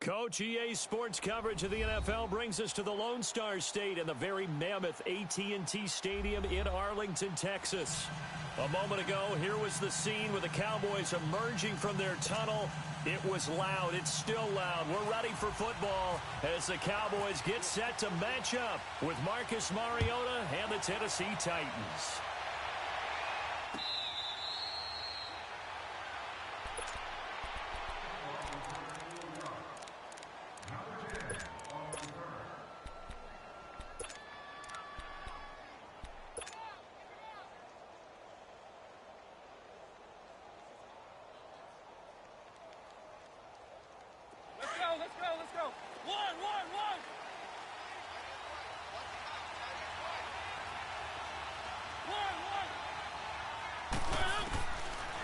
Coach, EA Sports coverage of the NFL brings us to the Lone Star State and the very mammoth AT&T Stadium in Arlington, Texas. A moment ago, here was the scene with the Cowboys emerging from their tunnel. It was loud. It's still loud. We're ready for football as the Cowboys get set to match up with Marcus Mariota and the Tennessee Titans. Let's go. One.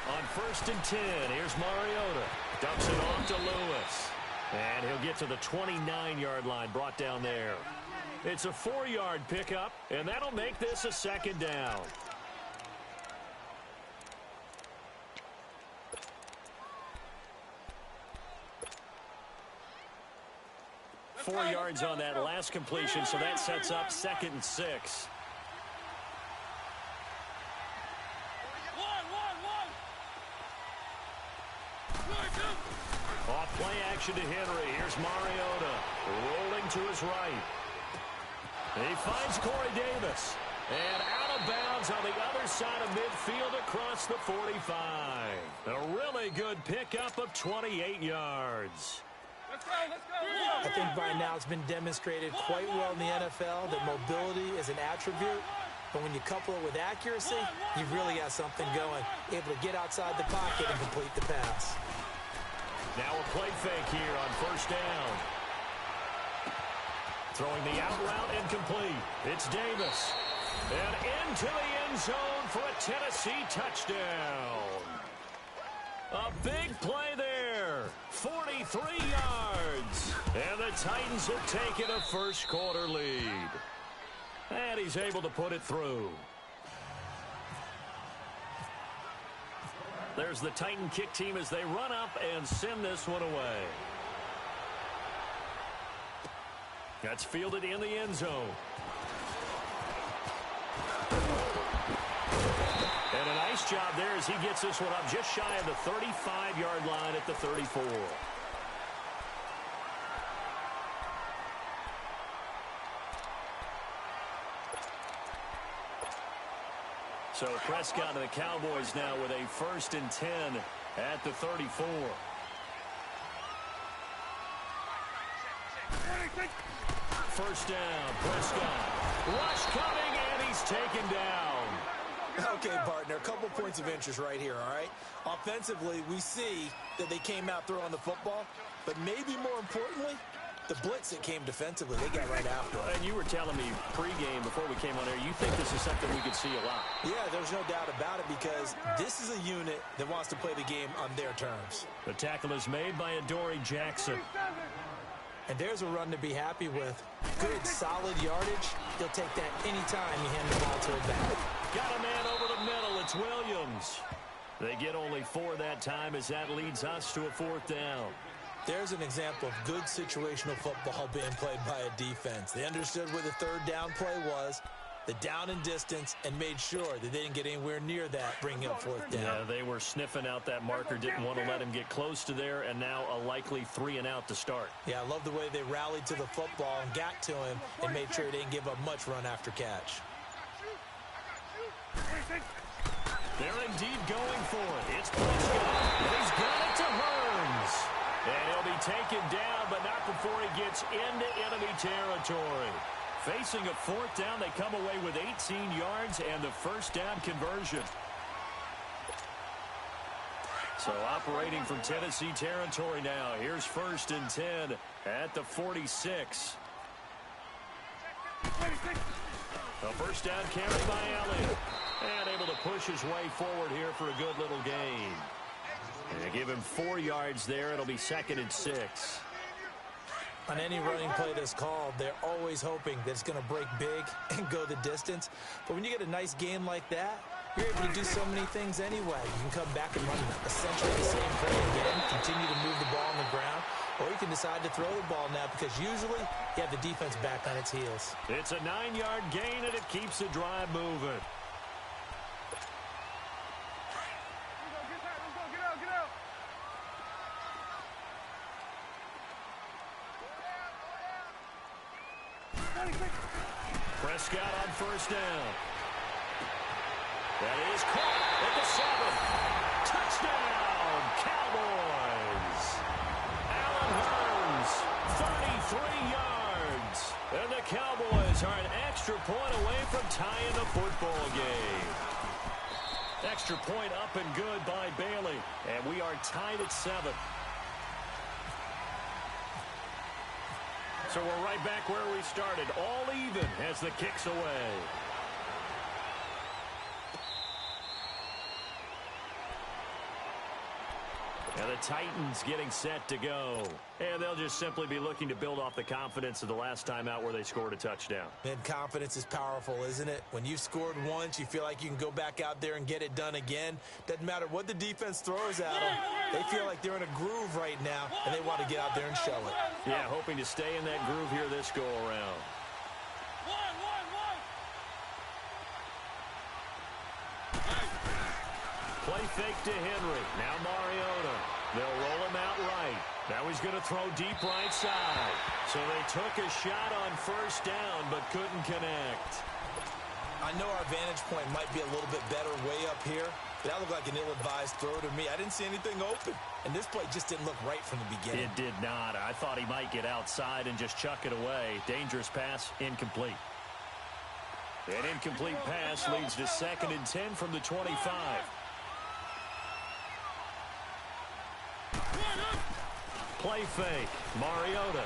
On 1st and 10, here's Mariota. Dumps it off to Lewis. And he'll get to the 29-yard line, brought down there. It's a 4-yard pickup, and that'll make this a 2nd down. Four yards on that last completion, so that sets up 2nd and 6. Off play action to Henry. Here's Mariota rolling to his right. He finds Corey Davis. And out of bounds on the other side of midfield across the 45. A really good pickup of 28 yards. Let's go. I think by now it's been demonstrated quite well in the NFL that mobility is an attribute. But when you couple it with accuracy, you've really got something going. Able to get outside the pocket and complete the pass. Now a play fake here on 1st down. Throwing the out route incomplete. It's Davis. And into the end zone for a Tennessee touchdown. A big play there. 43 yards. And the Titans have taken a first-quarter lead. And he's able to put it through. There's the Titan kick team as they run up and send this one away. That's fielded in the end zone. And a nice job there as he gets this one up just shy of the 35-yard line at the 34. So Prescott and the Cowboys now with a 1st and 10 at the 34. First down, Prescott. Rush coming, and he's taken down. Okay, partner, a couple points of interest right here, all right? Offensively, we see that they came out throwing the football, but maybe more importantly, the blitz that came defensively, they got right after it. And you were telling me pregame before we came on air, you think this is something we could see a lot. Yeah, there's no doubt about it because this is a unit that wants to play the game on their terms. The tackle is made by Adoree Jackson. And there's a run to be happy with. Good, solid yardage. He'll take that anytime you hand the ball to him back. Got a man over the middle. It's Williams. They get only 4 that time as that leads us to a 4th down. There's an example of good situational football being played by a defense. They understood where the 3rd down play was, the down and distance, and made sure that they didn't get anywhere near that, bringing up 4th down. Yeah, they were sniffing out that marker, didn't want to let him get close to there, and now a likely 3 and out to start. Yeah, I love the way they rallied to the football and got to him and made sure he didn't give up much run after catch. They're indeed going for it. It's Prescott, and he's got it to Hearns. And he'll be taken down, but not before he gets into enemy territory. Facing a 4th down, they come away with 18 yards and the 1st down conversion. So operating from Tennessee territory now. Here's 1st and 10 at the 46. A 1st down carry by Elliott. And able to push his way forward here for a good little gain. And they give him 4 yards there. It'll be 2nd and 6. On any running play that's called, they're always hoping that it's going to break big and go the distance. But when you get a nice game like that, you're able to do so many things anyway. You can come back and run essentially the same play again, continue to move the ball on the ground, or you can decide to throw the ball now because usually you have the defense back on its heels. It's a 9-yard gain, and it keeps the drive moving. Prescott on first down. That is caught at the 7. Touchdown, Cowboys. Allen Hurns, 33 yards. And the Cowboys are an extra point away from tying the football game. Extra point up and good by Bailey. And we are tied at 7. So we're right back where we started, all even as the kick's away. And the Titans getting set to go. And they'll just simply be looking to build off the confidence of the last time out where they scored a touchdown. And confidence is powerful, isn't it? When you've scored once, you feel like you can go back out there and get it done again. Doesn't matter what the defense throws at them. They feel like they're in a groove right now, and they want to get out there and show it. Yeah, hoping to stay in that groove here this go-around. Play fake to Henry. Now Mariota. They'll roll him out right. Now he's going to throw deep right side. So they took a shot on first down but couldn't connect. I know our vantage point might be a little bit better way up here, but that looked like an ill-advised throw to me. I didn't see anything open, and this play just didn't look right from the beginning. It did not. I thought he might get outside and just chuck it away. Dangerous pass, incomplete. An incomplete pass leads to 2nd and 10 from the 25. Play fake. Mariota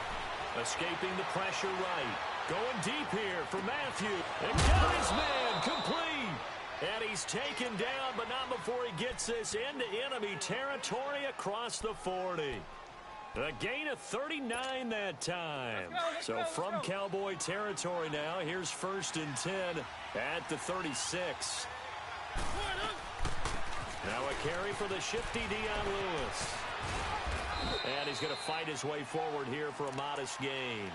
escaping the pressure right. Going deep here for Matthew. And got his man complete. And he's taken down, but not before he gets this into enemy territory across the 40. A gain of 39 that time. So from Cowboy territory now, here's 1st and 10 at the 36. Now a carry for the shifty Dion Lewis. And he's going to fight his way forward here for a modest gain.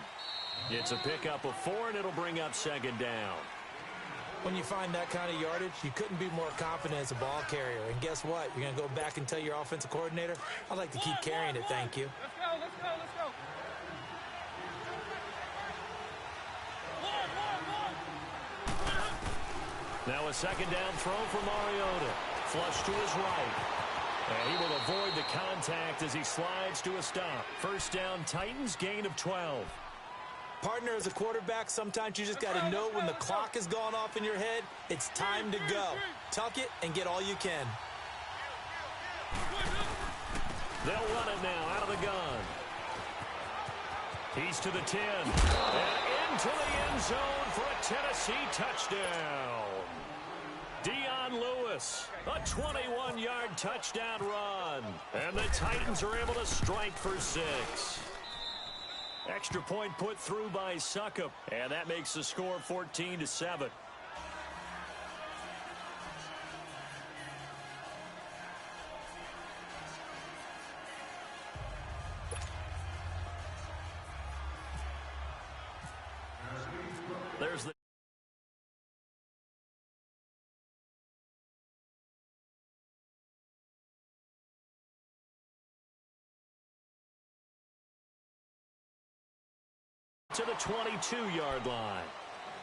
It's a pickup of 4, and it'll bring up 2nd down. When you find that kind of yardage, you couldn't be more confident as a ball carrier. And guess what? You're going to go back and tell your offensive coordinator, I'd like to keep carrying it, thank you. Let's go. Now a 2nd down throw for Mariota. Flush to his right. And he will avoid the contact as he slides to a stop. First down, Titans, gain of 12. Partner, as a quarterback, sometimes you just got to know when the clock has gone off in your head, it's time to go. Tuck it and get all you can. They'll run it now out of the gun. He's to the 10. And into the end zone for a Tennessee touchdown. Dion Lewis, a 21-yard touchdown run. And the Titans are able to strike for 6. Extra point put through by Succop. And that makes the score 14-7. There's the to the 22-yard line.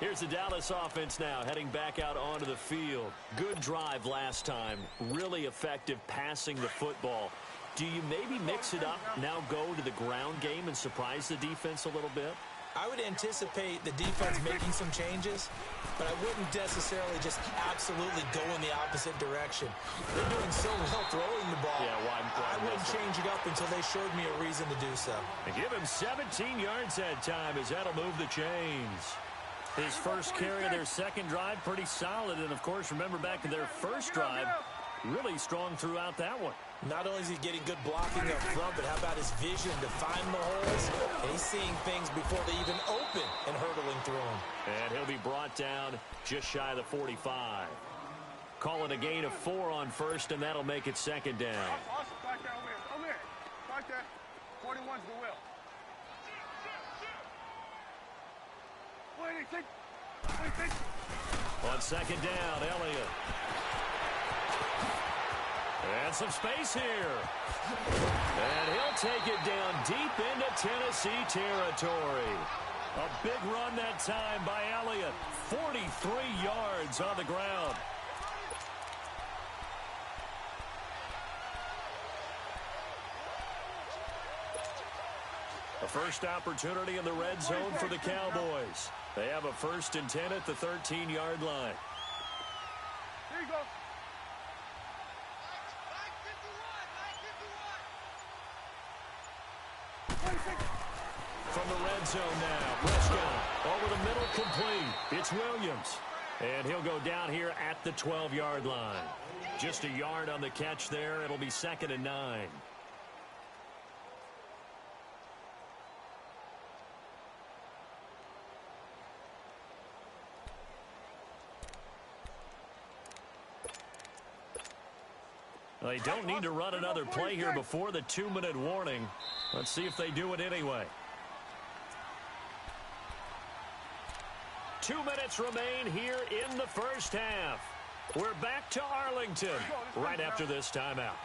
Here's the Dallas offense now heading back out onto the field. Good drive last time. Really effective passing the football. Do you maybe mix it up, now go to the ground game and surprise the defense a little bit? I would anticipate the defense making some changes, but I wouldn't necessarily just absolutely go in the opposite direction. They're doing so well throwing the ball. Yeah, I wouldn't change it up until they showed me a reason to do so. And give him 17 yards that time as that'll move the chains. His first carry of their 2nd drive, pretty solid. And, of course, remember back to their first drive, really strong throughout that one. Not only is he getting good blocking up front, but how about his vision to find the holes? And he's seeing things before they even open and hurdling through them. And he'll be brought down just shy of the 45. Call it a gain of 4 on first, and that'll make it 2nd down. Awesome. Back there, over here. Back there. 41's the will. On second down, Elliott. And some space here. And he'll take it down deep into Tennessee territory. A big run that time by Elliott. 43 yards on the ground. A first opportunity in the red zone for the Cowboys. They have a 1st and 10 at the 13-yard line. Here you go. From the red zone now, Prescott over the middle, complete. It's Williams. And he'll go down here at the 12-yard line. Just a yard on the catch there. It'll be 2nd and 9. They don't need to run another play here before the 2-minute warning. Let's see if they do it anyway. 2 minutes remain here in the first half. We're back to Arlington right after this timeout.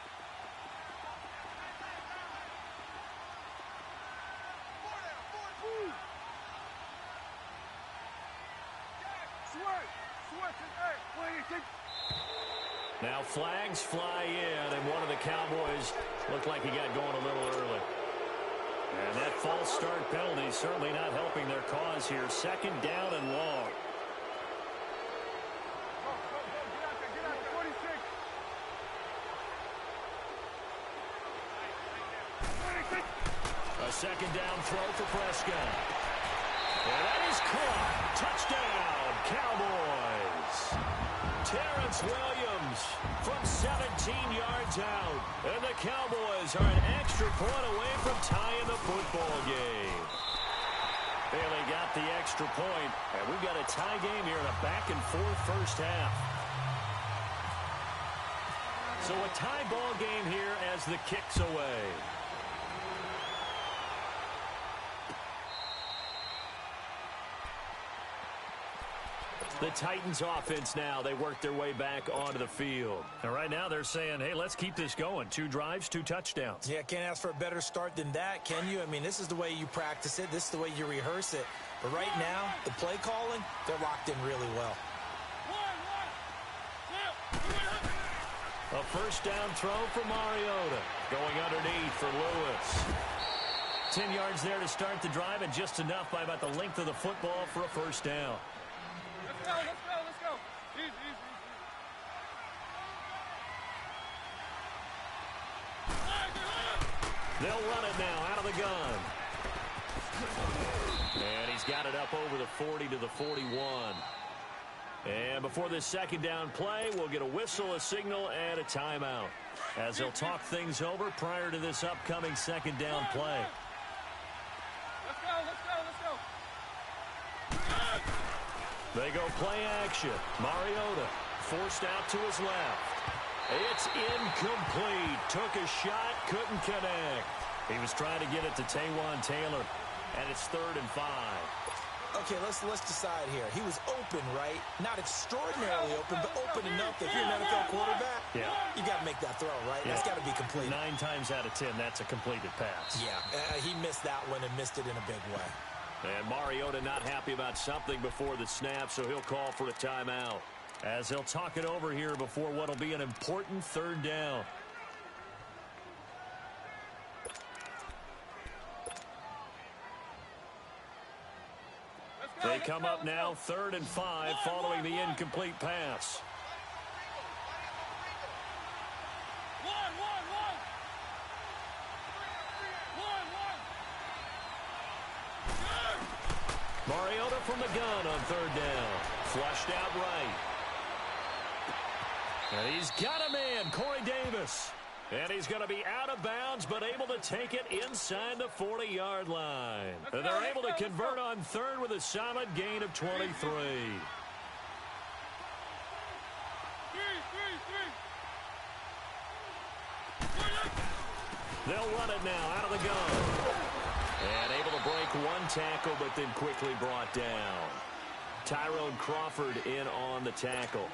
Now flags fly in, and one of the Cowboys looked like he got going a little early. And that false start penalty is certainly not helping their cause here. 2nd down and long. A 2nd down throw for Prescott. And that is caught. Touchdown, Cowboys. Terrence Williams from 17 yards out. And the Cowboys are an extra point away from tying the football game. Bailey got the extra point, and we've got a tie game here in a back-and-forth first half. So a tie ball game here as the kick's away. The Titans offense now, they work their way back onto the field. And right now they're saying, hey, let's keep this going. 2 drives, 2 touchdowns. Yeah, can't ask for a better start than that, can you? I mean, this is the way you practice it. This is the way you rehearse it. But right now, the play calling, they're locked in really well. A 1st down throw for Mariota. Going underneath for Lewis. 10 yards there to start the drive, and just enough by about the length of the football for a 1st down. Let's go. Easy. They'll run it now out of the gun. And he's got it up over the 40 to the 41. And before this 2nd down play, we'll get a whistle, a signal, and a timeout, as they'll talk things over prior to this upcoming 2nd down play. Let's go. They go play action. Mariota forced out to his left. It's incomplete. Took a shot, couldn't connect. He was trying to get it to Taywan Taylor, and it's 3rd and 5. Okay, let's decide here. He was open, right? Not extraordinarily open, but open enough that if you're an NFL quarterback, you got to make that throw, right? Yeah. That's got to be complete. 9 times out of 10, that's a completed pass. Yeah, he missed that one and missed it in a big way. And Mariota not happy about something before the snap, so he'll call for a timeout, as he'll talk it over here before what will be an important 3rd down. They come up now 3rd and 5 following the incomplete pass. Mariota from the gun on 3rd down. Flushed out right. And he's got a man, Corey Davis. And he's going to be out of bounds, but able to take it inside the 40-yard line. And they're able to convert on 3rd with a solid gain of 23. They'll run it now out of the gun. tackle, but then quickly brought down. Tyrone Crawford in on the tackle.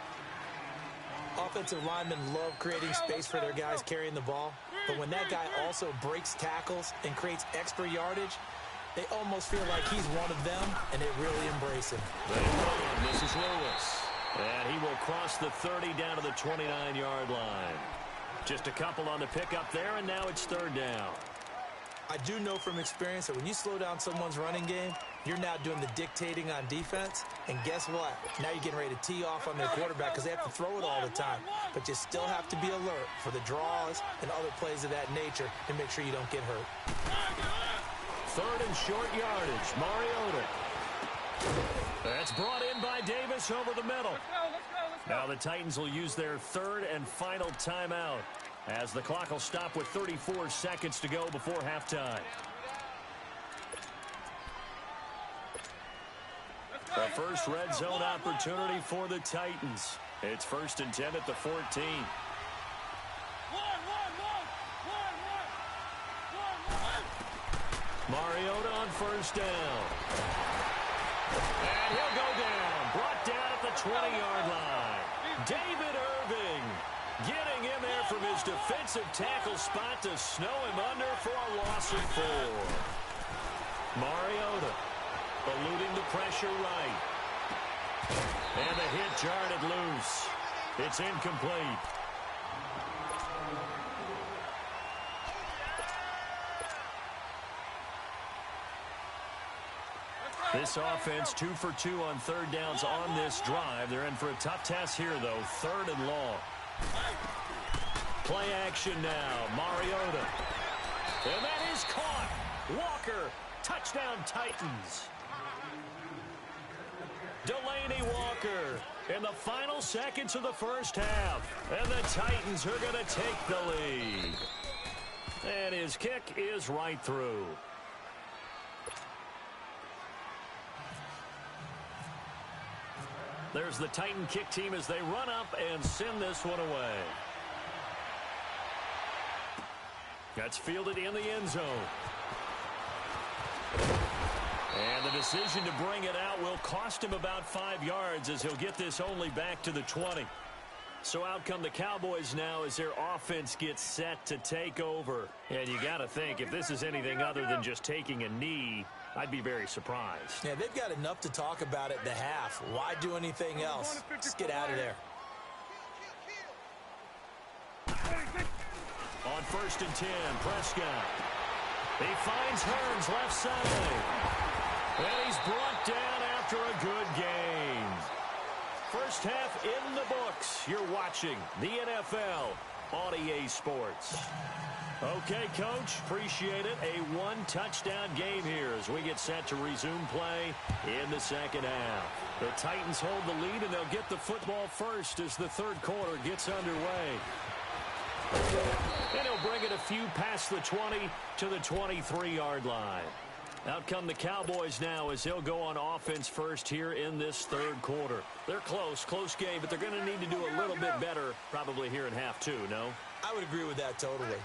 Offensive linemen love creating space for their guys carrying the ball, but when that guy also breaks tackles and creates extra yardage, they almost feel like he's one of them, and they really embrace him. This is Lewis, and he will cross the 30 down to the 29-yard line. Just a couple on the pickup there, and now it's third down. I do know from experience that when you slow down someone's running game, you're now doing the dictating on defense. And guess what? Now you're getting ready to tee off on their quarterback because they have to throw it all the time. But you still have to be alert for the draws and other plays of that nature to make sure you don't get hurt. Third and short yardage. Mariota. That's brought in by Davis over the middle. Let's go. Now the Titans will use their third and final timeout, as the clock will stop with 34 seconds to go before halftime. The first red zone opportunity for the Titans. It's 1st and 10 at the 14. Mariota on first down. And he'll go down. Brought down at the 20-yard line. David Irving getting in there from his defensive tackle spot to snow him under for a loss of 4. Mariota eluding the pressure right. And the hit jarred it loose. It's incomplete. This offense 2 for 2 on third downs on this drive. They're in for a tough task here, though. 3rd and long. Play action now. Mariota. And that is caught. Walker. Touchdown Titans. Delaney Walker in the final seconds of the first half. And the Titans are going to take the lead. And his kick is right through. There's the Titan kick team as they run up and send this one away. That's fielded in the end zone. And the decision to bring it out will cost him about 5 yards, as he'll get this only back to the 20. So out come the Cowboys now as their offense gets set to take over. And you got to think, if this is anything other than just taking a knee, I'd be very surprised. Yeah, they've got enough to talk about at the half. Why do anything else? Just get out of there. On 1st and 10, Prescott. He finds Hearns left side. And he's brought down after a good game. First half in the books. You're watching the NFL on EA Sports. Okay, Coach, appreciate it. A one-touchdown game here as we get set to resume play in the second half. The Titans hold the lead, and they'll get the football first as the third quarter gets underway. And he'll bring it a few past the 20 to the 23-yard line. Out come the Cowboys now as they'll go on offense first here in this third quarter. They're close game, but they're going to need to do a little bit better probably here in half two, no? I would agree with that totally.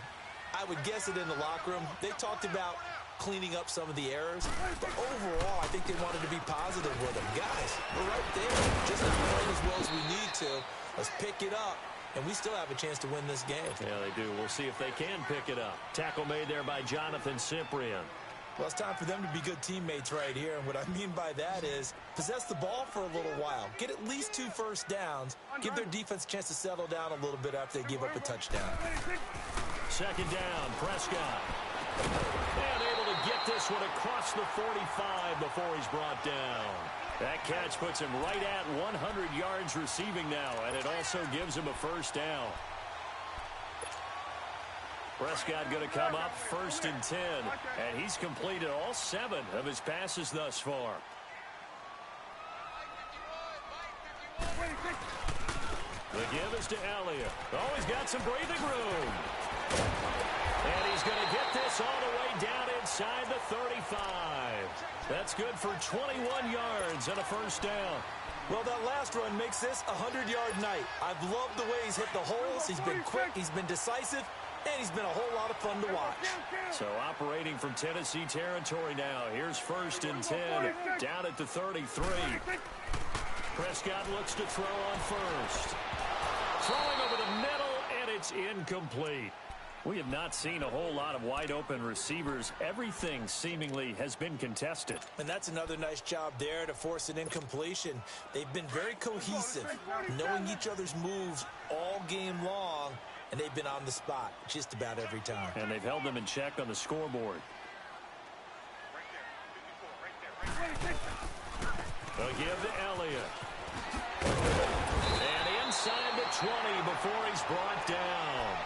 I would guess it in the locker room. They talked about cleaning up some of the errors, but overall, I think they wanted to be positive with them. Guys, we're right there. Just not playing as well as we need to. Let's pick it up, and we still have a chance to win this game. Yeah, they do. We'll see if they can pick it up. Tackle made there by Jonathan Cyprien. Well, it's time for them to be good teammates right here, and what I mean by that is possess the ball for a little while. Get at least 2 first downs. Give their defense a chance to settle down a little bit after they give up a touchdown. Second down, Prescott. And able to get this one across the 45 before he's brought down. That catch puts him right at 100 yards receiving now, and it also gives him a first down. Prescott going to come up 1st and 10, and he's completed all 7 of his passes thus far. The give is to Elliott. Oh, he's got some breathing room. And he's going to get this all the way down inside the 35. That's good for 21 yards and a first down. Well, that last run makes this a 100-yard night. I've loved the way he's hit the holes. He's been quick. He's been decisive. and he's been a whole lot of fun to watch. So operating from Tennessee territory now. Here's 1st and 10, down at the 33. Prescott looks to throw on first. Throwing over the middle, and it's incomplete. We have not seen a whole lot of wide-open receivers. Everything seemingly has been contested. And that's another nice job there to force an incompletion. They've been very cohesive, knowing each other's moves all game long, and they've been on the spot just about every time. And they've held them in check on the scoreboard. They'll give to Elliott. And inside the 20 before he's brought down.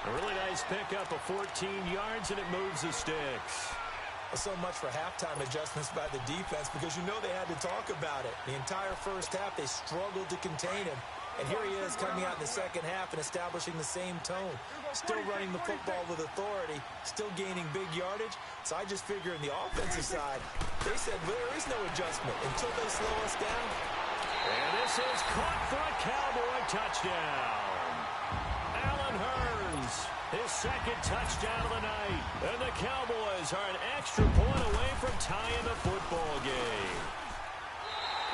A really nice pickup of 14 yards, and it moves the sticks. So much for halftime adjustments by the defense, because you know they had to talk about it. The entire first half, they struggled to contain him. And here he is coming out in the second half and establishing the same tone. Still running the football with authority, still gaining big yardage. So I just figure on the offensive side, they said, well, there is no adjustment until they slow us down. And this is caught for a Cowboy touchdown. Allen Hurns, his second touchdown of the night. And the Cowboys are an extra point away from tying the football game.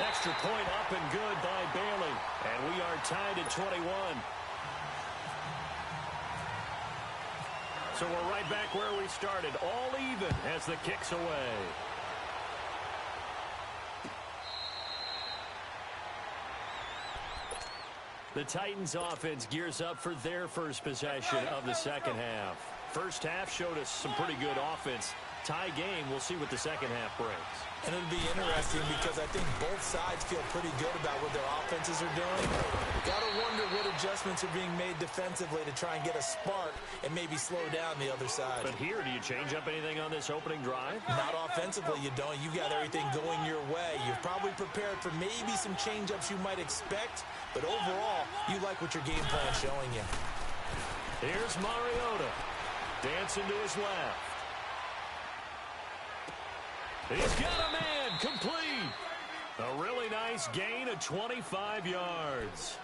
Extra point up and good by Bailey. And we are tied at 21. So we're right back where we started. All even as the kick's away. The Titans offense gears up for their first possession of the second half. First half showed us some pretty good offense. Tie game, we'll see what the second half brings. And it'll be interesting because I think both sides feel pretty good about what their offenses are doing. Gotta wonder what adjustments are being made defensively to try and get a spark and maybe slow down the other side. But here, do you change up anything on this opening drive? Not offensively, you don't. You've got everything going your way. You've probably prepared for maybe some change-ups you might expect, but overall, you like what your game plan is showing you. Here's Mariota, dancing to his left. He's got a man, complete. A really nice gain of 25 yards.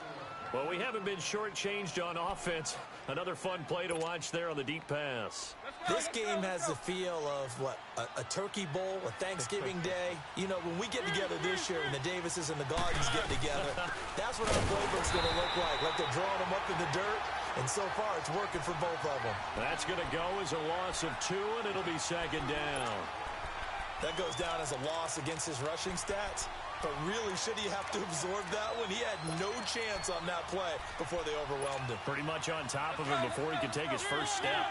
Well, we haven't been shortchanged on offense. Another fun play to watch there on the deep pass. This game has the feel of, what, a turkey bowl, a Thanksgiving day. You know, when we get together this year and the Davises and the Gardens get together, that's what our playbook's going to look like. Like they're drawing them up in the dirt, and so far it's working for both of them. That's going to go as a loss of 2, and it'll be second down. That goes down as a loss against his rushing stats. But really, should he have to absorb that one? He had no chance on that play before they overwhelmed him. Pretty much on top of him before he could take his first step.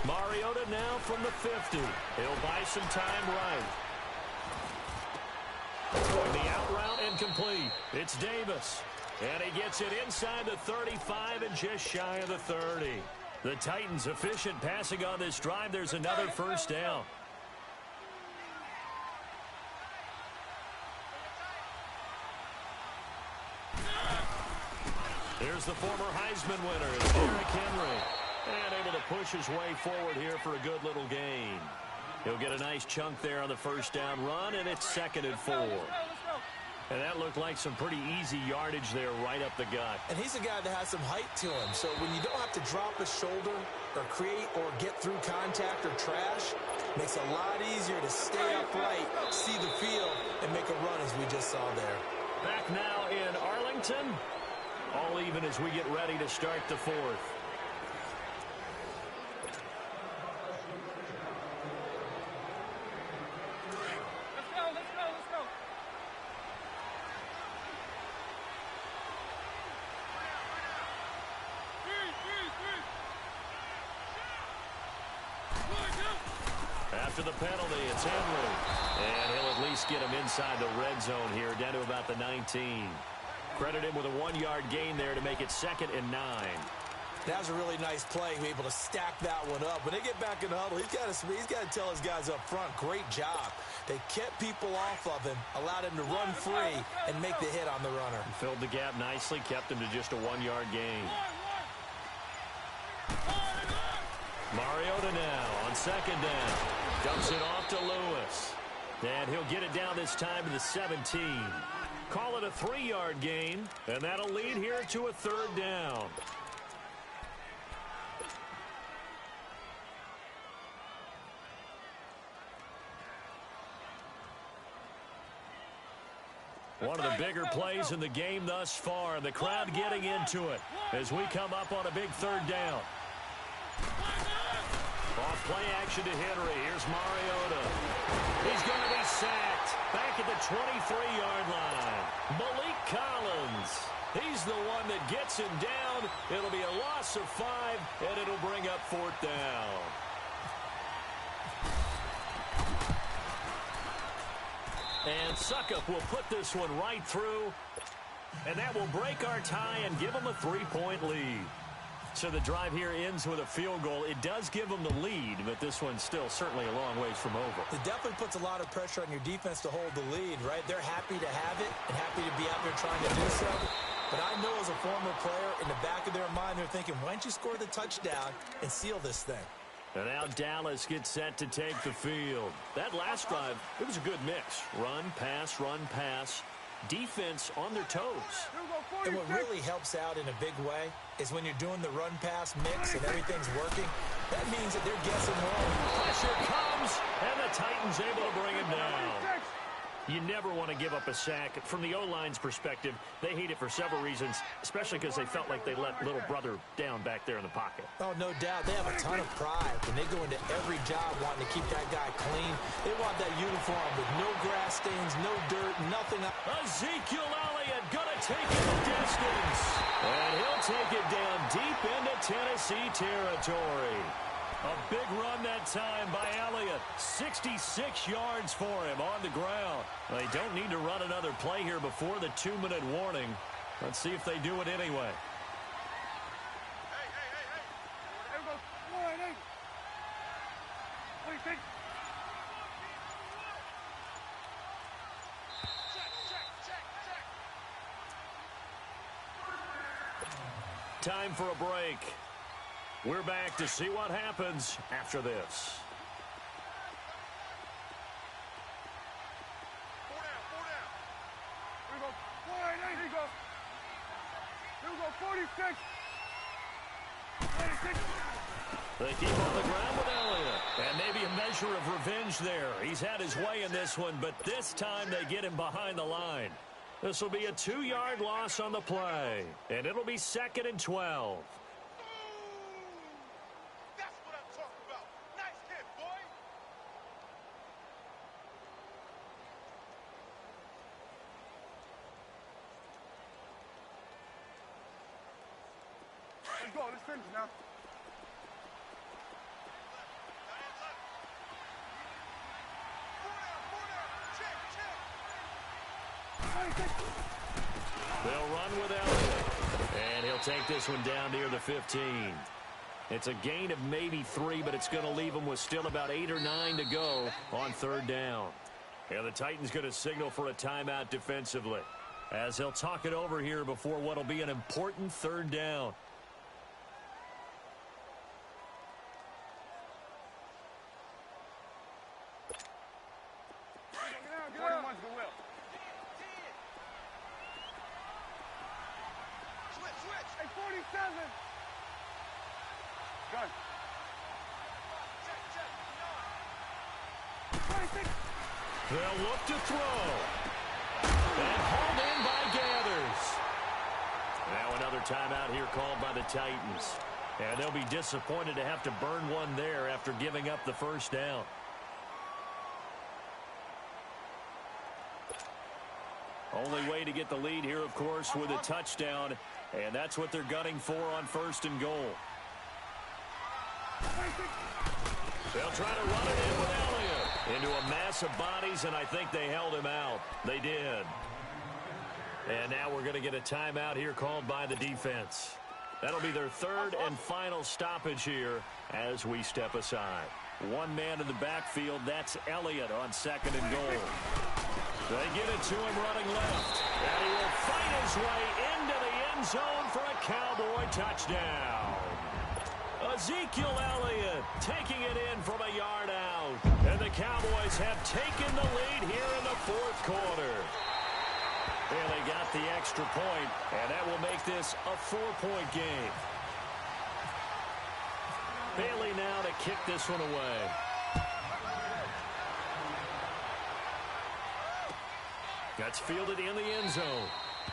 Mariota now from the 50. He'll buy some time right. Going the out route and complete. It's Davis. And he gets it inside the 35 and just shy of the 30. The Titans efficient passing on this drive. There's another first down. Here's the former Heisman winner, it's Derrick Henry. And able to push his way forward here for a good little gain. He'll get a nice chunk there on the first down run, and it's 2nd and 4. And that looked like some pretty easy yardage there right up the gut. And he's a guy that has some height to him, so when you don't have to drop a shoulder or create or get through contact or trash, it makes it a lot easier to stay upright, see the field, and make a run as we just saw there. Back now in Arlington. All even as we get ready to start the 4th. After the penalty, it's Henry. And he'll at least get him inside the red zone here, down to about the 19. Credit him with a 1-yard gain there to make it 2nd and 9. That was a really nice play, able to stack that one up. When they get back in the huddle, he's got to tell his guys up front, great job. They kept people off of him, allowed him to run free, and make the hit on the runner. Filled the gap nicely, kept him to just a 1-yard gain. Mariota now on 2nd down. Dumps it off to Lewis. And he'll get it down this time to the 17. Call it a 3-yard gain, and that'll lead here to a 3rd down. One of the bigger plays in the game thus far, and the crowd getting into it as we come up on a big 3rd down. Off play action to Henry. Here's Mariota. He's going to be sacked back at the 23-yard line. Malik Collins. He's the one that gets him down. It'll be a loss of 5, and it'll bring up 4th down. And Suckup will put this one right through, and that will break our tie and give them a 3-point lead. So the drive here ends with a field goal. It does give them the lead, but this one's still certainly a long ways from over. It definitely puts a lot of pressure on your defense to hold the lead, right? They're happy to have it and happy to be out there trying to do so. But I know as a former player, in the back of their mind, they're thinking, why don't you score the touchdown and seal this thing? And now Dallas gets set to take the field. That last drive, it was a good mix. Run, pass. Defense on their toes. And what really helps out in a big way is when you're doing the run-pass mix and everything's working, that means that they're guessing wrong. Pressure comes, and the Titans able to bring him down. You never want to give up a sack. From the O-line's perspective, they hate it for several reasons, especially because they felt like they let little brother down back there in the pocket. Oh, no doubt. They have a ton of pride, and they go into every job wanting to keep that guy clean. They want that uniform with no grass stains, no dirt, nothing. Ezekiel Elliott going to take it the distance. And he'll take it down deep into Tennessee territory. A big run that time by Elliott. 66 yards for him on the ground. They don't need to run another play here before the 2-minute warning. Let's see if they do it anyway. There goes 1-8. What do you think? Time for a break. We're back to see what happens after this. 4 down. Here we go. 1-8. Here you go. Here we go. 46. 46. They keep on the ground with Elliott. And maybe a measure of revenge there. He's had his way in this one, but this time they get him behind the line. This will be a 2-yard loss on the play. And it'll be 2nd and 12. Let's go. Let's finish now. They'll run with Elliott. And he'll take this one down near the 15. It's a gain of maybe 3, but it's going to leave them with still about 8 or 9 to go on 3rd down. And the Titans going to signal for a timeout defensively, as he'll talk it over here before what will be an important 3rd down. They'll look to throw. And hauled in by Gathers. Now another timeout here called by the Titans. And they'll be disappointed to have to burn one there after giving up the 1st down. Only way to get the lead here, of course, with a touchdown. And that's what they're gunning for on 1st and goal. They'll try to run it in with Elliott into a mass of bodies, and I think they held him out. They did. And now we're going to get a timeout here called by the defense. That'll be their 3rd and final stoppage here as we step aside. One man in the backfield, that's Elliott on 2nd and goal. They get it to him running left, and he will fight his way into the end zone for a Cowboy touchdown. Ezekiel Elliott taking it in from a yard out. out. And the Cowboys have taken the lead here in the fourth quarter. And they got the extra point, and that will make this a 4-point game. Bailey now to kick this one away. That's fielded in the end zone.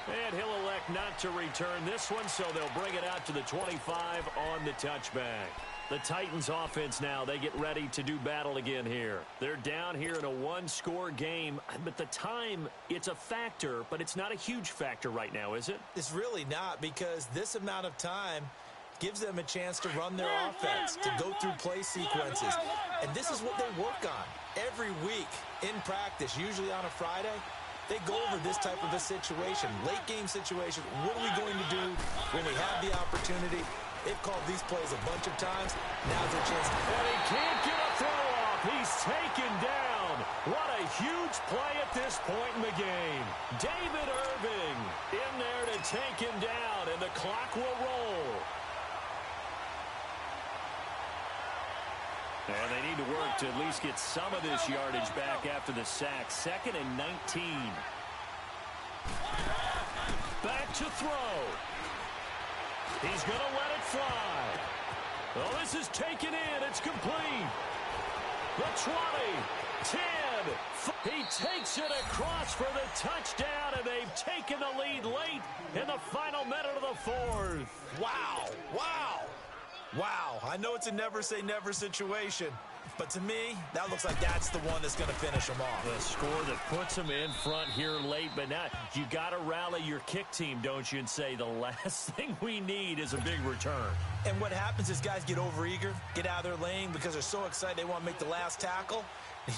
And he'll elect not to return this one, so they'll bring it out to the 25 on the touchback. The Titans offense now, they get ready to do battle again here. They're down here in a one-score game, but the time, it's a factor, but it's not a huge factor right now, is it? It's really not, because this amount of time gives them a chance to run their offense, to go through play sequences. And this is what they work on every week in practice, usually on a Friday. They go over this type of a situation, late-game situation. What are we going to do when we have the opportunity? They've called these plays a bunch of times. Now's their chance. And he can't get a throw off. He's taken down. What a huge play at this point in the game. David Irving in there to take him down, and the clock will roll. And they need to work to at least get some of this yardage back after the sack. 2nd and 19. Back to throw. He's going to let it fly. Oh, this is taken in. It's complete. The 20, 10. He takes it across for the touchdown, and they've taken the lead late in the final minute of the fourth. Wow. Wow. Wow, I know it's a never-say-never situation, but to me, that looks like that's the one that's going to finish them off. The score that puts them in front here late, but now you got to rally your kick team, don't you, and say the last thing we need is a big return. And what happens is guys get overeager, get out of their lane because they're so excited they want to make the last tackle.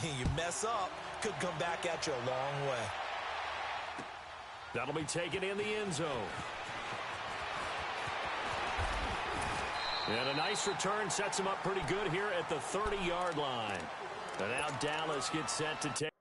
You mess up, could come back at you a long way. That'll be taken in the end zone. And a nice return sets him up pretty good here at the 30-yard line. And now Dallas gets set to take.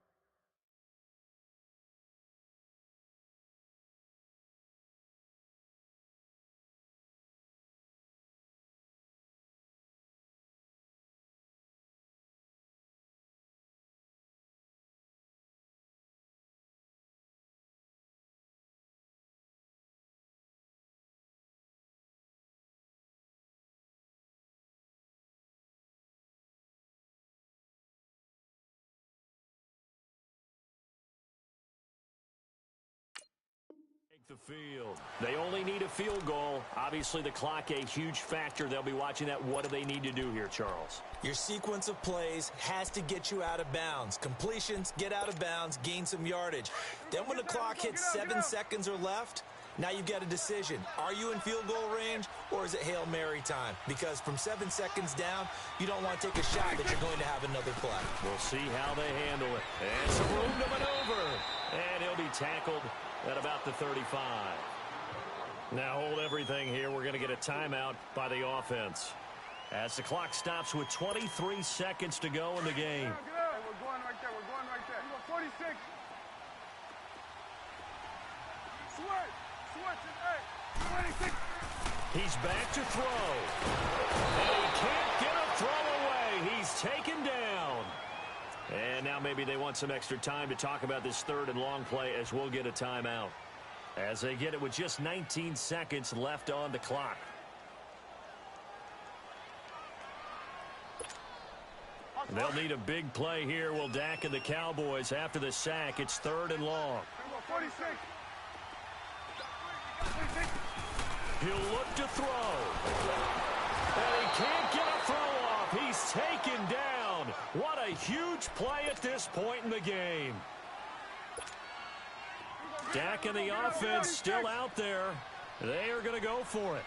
The field. They only need a field goal. Obviously, the clock a huge factor. They'll be watching that. What do they need to do here, Charles? Your sequence of plays has to get you out of bounds. Completions, get out of bounds, gain some yardage. Then when the clock hits 7 seconds or left, now you've got a decision. Are you in field goal range, or is it Hail Mary time? Because from 7 seconds down, you don't want to take a shot that you're going to have another play. We'll see how they handle it. And some room to maneuver. And he'll be tackled at about the 35. Now hold everything here. We're going to get a timeout by the offense. As the clock stops with 23 seconds to go in the game. Hey, we're going right there. We're going right there. You go 46. Switch. Hey, 26. He's back to throw. And he can't get a throw away. He's taken down. And now maybe they want some extra time to talk about this 3rd and long play as we'll get a timeout. As they get it with just 19 seconds left on the clock. They'll need a big play here. Will Dak and the Cowboys after the sack. It's 3rd and long. 46. He'll look to throw. And he can't get a throw off. He's taken down. What a huge play at this point in the game. Dak and the offense still out there. They are going to go for it.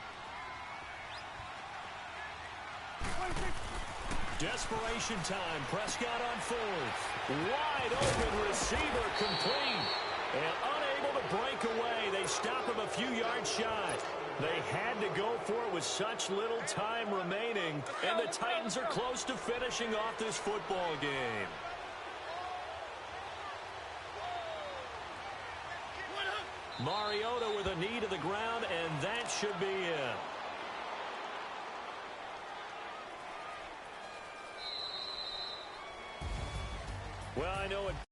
Desperation time. Prescott on 4th. Wide open receiver complete. And unable to break away. They stop him a few yards shy. They had to go for it with such little time remaining. And the Titans are close to finishing off this football game. Mariota with a knee to the ground, and that should be it. Well, I know it.